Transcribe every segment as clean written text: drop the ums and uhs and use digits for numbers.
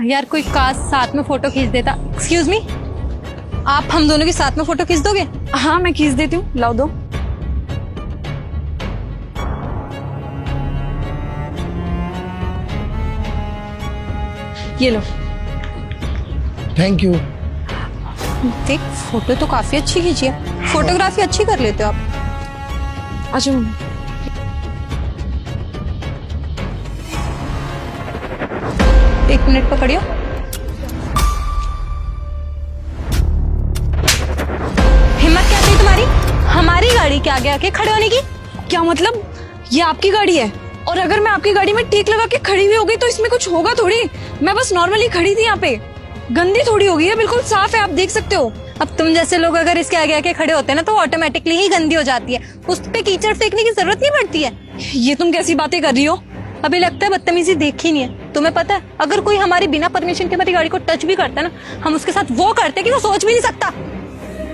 यार कोई काश साथ में फोटो खींच देता। एक्सक्यूज मी, आप हम दोनों की साथ में फोटो खींच दोगे? हाँ मैं खींच देती हूँ, लाओ दो। ये लो। Thank you. देख फोटो तो काफी अच्छी खींची है, फोटोग्राफी अच्छी कर लेते हो आप। अच्छा मम्मी। एक मिनट पकड़ियो। हिम्मत कैसी है तुम्हारी हमारी गाड़ी के आगे आके खड़े होने की? क्या मतलब? ये आपकी गाड़ी है और अगर मैं आपकी गाड़ी में टीक लगा के खड़ी हुई हो गई तो इसमें कुछ होगा थोड़ी। मैं बस नॉर्मली खड़ी थी यहाँ पे, गंदी थोड़ी हो गई है, बिल्कुल साफ है, आप देख सकते हो। अब तुम जैसे लोग अगर इसके आगे आके खड़े होते हैं ना तो ऑटोमेटिकली ही गंदी हो जाती है, उस पे कीचड़ फेंकने की जरूरत नहीं पड़ती है। ये तुम कैसी बातें कर रही हो? अभी लगता है बदतमीजी देखी नहीं है। तुम्हें पता है अगर कोई हमारी बिना परमिशन के हमारी गाड़ी को टच भी करता है ना, हम उसके साथ वो करते कि वो सोच भी नहीं सकता।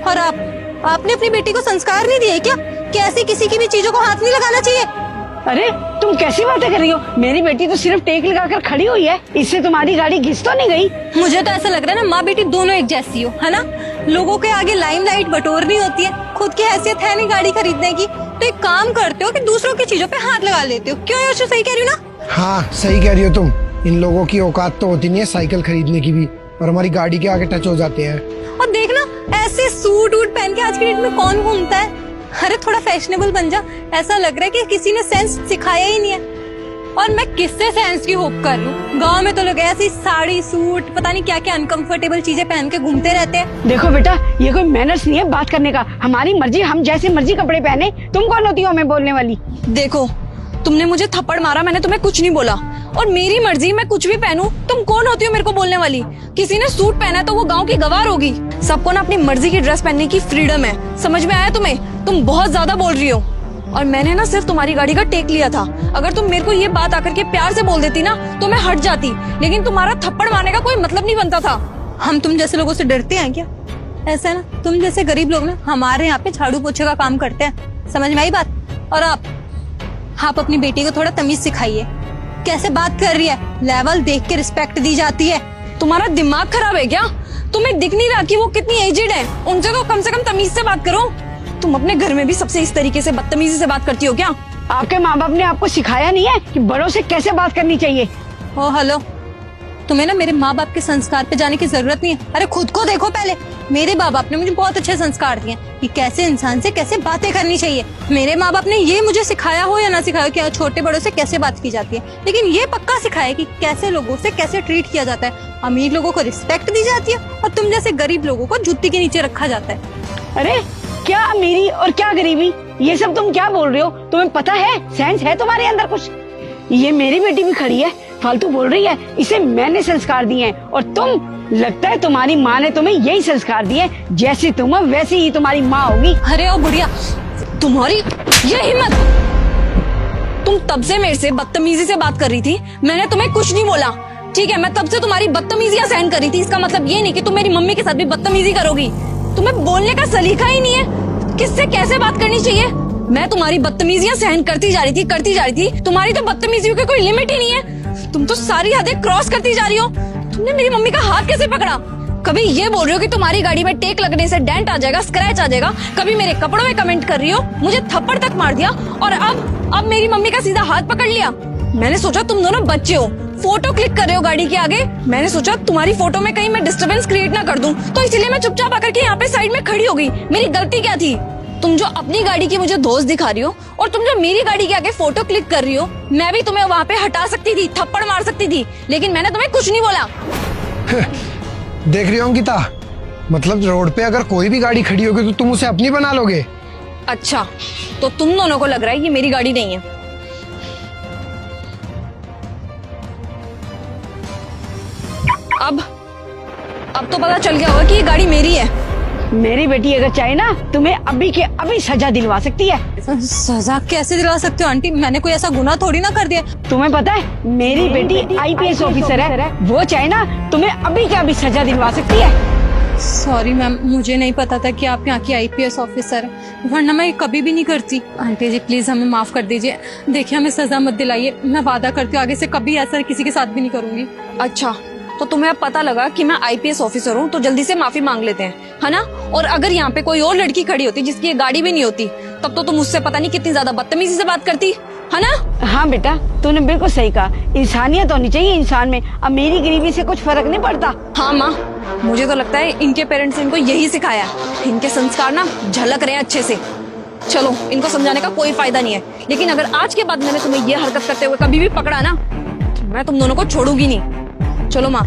और आपने अपनी बेटी को संस्कार नहीं दिए क्या कि ऐसी किसी की भी चीजों को हाथ नहीं लगाना चाहिए? अरे तुम कैसी बातें कर रही हो? मेरी बेटी तो सिर्फ टेक लगाकर खड़ी हुई है, इससे तुम्हारी गाड़ी घिस तो नहीं गई? मुझे तो ऐसा लग रहा है ना माँ बेटी दोनों एक जैसी हो, है ना? लोगों के आगे लाइमलाइट बटोरनी होती है, खुद की हैसियत है नहीं गाड़ी खरीदने की, तो एक काम करते हो कि दूसरों की चीजों पे हाथ लगा लेते हो। क्यों योशु, सही कह रही हो ना? हाँ सही कह रही हो तुम। इन लोगों की औकात तो होती नहीं है साइकिल खरीदने की भी, और हमारी गाड़ी के आगे टच हो जाते हैं। और देखना ऐसे सूट वूट पहन के आज की डेट में कौन घूमता है? अरे थोड़ा फैशनेबल बन जा। ऐसा लग रहा है कि किसी ने सेंस सिखाया ही नहीं है। और मैं किससे सेंस की होप कर लूं? गांव में तो लोग ऐसी साड़ी सूट पता नहीं क्या क्या अनकंफर्टेबल चीजें पहन के घूमते रहते हैं। देखो बेटा, ये कोई मैनर्स नहीं है बात करने का। हमारी मर्जी, हम जैसे मर्जी कपड़े पहने। तुम कौन होती हो हमें बोलने वाली? देखो, तुमने मुझे थप्पड़ मारा, मैंने तुम्हें कुछ नहीं बोला, और मेरी मर्जी, मैं कुछ भी पहनूं। तुम कौन होती हो मेरे को बोलने वाली? किसी ने सूट पहना है तो वो गांव की गवार होगी। सबको ना अपनी मर्जी की ड्रेस पहनने की फ्रीडम है, समझ में आया तुम्हें? तुम बहुत ज्यादा बोल रही हो। और मैंने ना सिर्फ तुम्हारी गाड़ी का टेक लिया था। अगर तुम मेरे को ये बात आकर के प्यार से बोल देती ना तो मैं हट जाती, लेकिन तुम्हारा थप्पड़ मारने का कोई मतलब नहीं बनता था। हम तुम जैसे लोगों से डरते हैं क्या? ऐसा है ना, तुम जैसे गरीब लोग ना हमारे यहाँ पे झाड़ू पोछे का काम करते हैं, समझ में आई बात? और आप अपनी बेटी को थोड़ा तमीज सिखाइए। कैसे बात कर रही है, लेवल देख के रिस्पेक्ट दी जाती है। तुम्हारा दिमाग खराब है क्या? तुम्हें दिख नहीं रहा कि वो कितनी एजेड है? उनसे तो कम से कम तमीज से बात करो। तुम अपने घर में भी सबसे इस तरीके से बदतमीजी से बात करती हो क्या? आपके माँ बाप ने आपको सिखाया नहीं है कि बड़ों से कैसे बात करनी चाहिए? ओ हेलो, तुम्हें ना मेरे माँ बाप के संस्कार पे जाने की जरूरत नहीं है। अरे खुद को देखो पहले। मेरे माँ बाप ने मुझे बहुत अच्छे संस्कार दिए कि कैसे इंसान से कैसे बातें करनी चाहिए। मेरे माँ बाप ने ये मुझे सिखाया हो या ना सिखाया कि छोटे बड़ों से कैसे बात की जाती है, लेकिन ये पक्का सिखाया कि कैसे लोगों से कैसे ट्रीट किया जाता है। अमीर लोगों को रिस्पेक्ट दी जाती है और तुम जैसे गरीब लोगों को जुत्ती के नीचे रखा जाता है। अरे क्या अमीरी और क्या गरीबी, ये सब तुम क्या बोल रहे हो? तुम्हें पता है, सेंस है तुम्हारे अंदर कुछ? ये मेरी बेटी भी खड़ी है, फालतू बोल रही है। इसे मैंने संस्कार दिए हैं और तुम, लगता है तुम्हारी माँ ने तुम्हें यही संस्कार दिए। जैसी तुम हो वैसी ही तुम्हारी माँ होगी। अरे ओ बुढ़िया, तुम्हारी ये हिम्मत! तुम तब से मेरे से बदतमीजी से बात कर रही थी, मैंने तुम्हें कुछ नहीं बोला, ठीक है? मैं तब से तुम्हारी बदतमीजियां सहन कर रही थी, इसका मतलब ये नहीं कि तुम मेरी मम्मी के साथ भी बदतमीजी करोगी। तुम्हें बोलने का सलीका ही नहीं है, किससे कैसे बात करनी चाहिए। मैं तुम्हारी बदतमीजियां सहन करती जा रही थी। तुम्हारी तो बदतमीजियों की कोई लिमिट ही नहीं है। तुम तो सारी हदें क्रॉस करती जा रही हो। तुमने मेरी मम्मी का हाथ कैसे पकड़ा? कभी ये बोल रही हो कि तुम्हारी गाड़ी में टेक लगने से डेंट आ जाएगा, स्क्रैच आ जाएगा, कभी मेरे कपड़ों में कमेंट कर रही हो, मुझे थप्पड़ तक मार दिया, और अब मेरी मम्मी का सीधा हाथ पकड़ लिया। मैंने सोचा तुम दोनों बच्चे हो, फोटो क्लिक कर रहे हो गाड़ी के आगे। मैंने सोचा तुम्हारी फोटो में कहीं मैं डिस्टर्बेंस क्रिएट ना कर दूं, तो इसलिए मैं चुपचाप आकर के यहाँ पे साइड में खड़ी हो गई। मेरी गलती क्या थी? तुम जो अपनी गाड़ी की मुझे दोस्त दिखा रही हो और तुम जो मेरी गाड़ी के आगे फोटो क्लिक कर रही हो, मैं भी तुम्हें वहाँ पे हटा सकती थी, थप्पड़ मार सकती थी, लेकिन मैंने तुम्हें कुछ नहीं बोला। देख रही हो अंकिता, मतलब रोड पे अगर कोई भी गाड़ी खड़ी होगी तो तुम उसे अपनी बना लोगे? अच्छा, तो तुम दोनों को लग रहा है ये मेरी गाड़ी नहीं है। अब तो पता चल गया होगा कि ये गाड़ी मेरी है। मेरी बेटी अगर चाहे ना, तुम्हें अभी के अभी सजा दिलवा सकती है। सजा कैसे दिलवा सकते हो आंटी? मैंने कोई ऐसा गुनाह थोड़ी ना कर दिया। तुम्हें पता है, मेरी बेटी IPS ऑफिसर है, वो चाहे ना तुम्हें अभी के अभी सजा दिलवा सकती है। सॉरी मैम, मुझे नहीं पता था कि आप यहाँ की IPS ऑफिसर है, वरना मैं कभी भी नहीं करती। आंटी जी प्लीज हमें माफ कर दीजिए। देखिए हमें सजा मत दिलाइए, मैं वादा करती हूँ आगे से कभी ऐसा किसी के साथ भी नहीं करूंगी। अच्छा, तो तुम्हें अब पता लगा कि मैं आईपीएस ऑफिसर हूँ, तो जल्दी से माफी मांग लेते हैं, है ना? और अगर यहाँ पे कोई और लड़की खड़ी होती जिसकी ये गाड़ी भी नहीं होती, तब तो तुम मुझसे पता नहीं कितनी ज्यादा बदतमीजी से बात करती, है ना? हाँ बेटा, तूने बिल्कुल सही कहा। इंसानियत होनी चाहिए इंसान में। अब मेरी गरीबी से कुछ फर्क नहीं पड़ता। हाँ माँ, मुझे तो लगता है इनके पेरेंट्स ने इनको यही सिखाया है। इनके संस्कार ना झलक रहे हैं अच्छे से। चलो, इनको समझाने का कोई फायदा नहीं है, लेकिन अगर आज के बाद मैंने तुम्हें ये हरकत करते हुए कभी भी पकड़ा ना, तो मैं तुम दोनों को छोड़ूंगी नहीं। चलो माँ,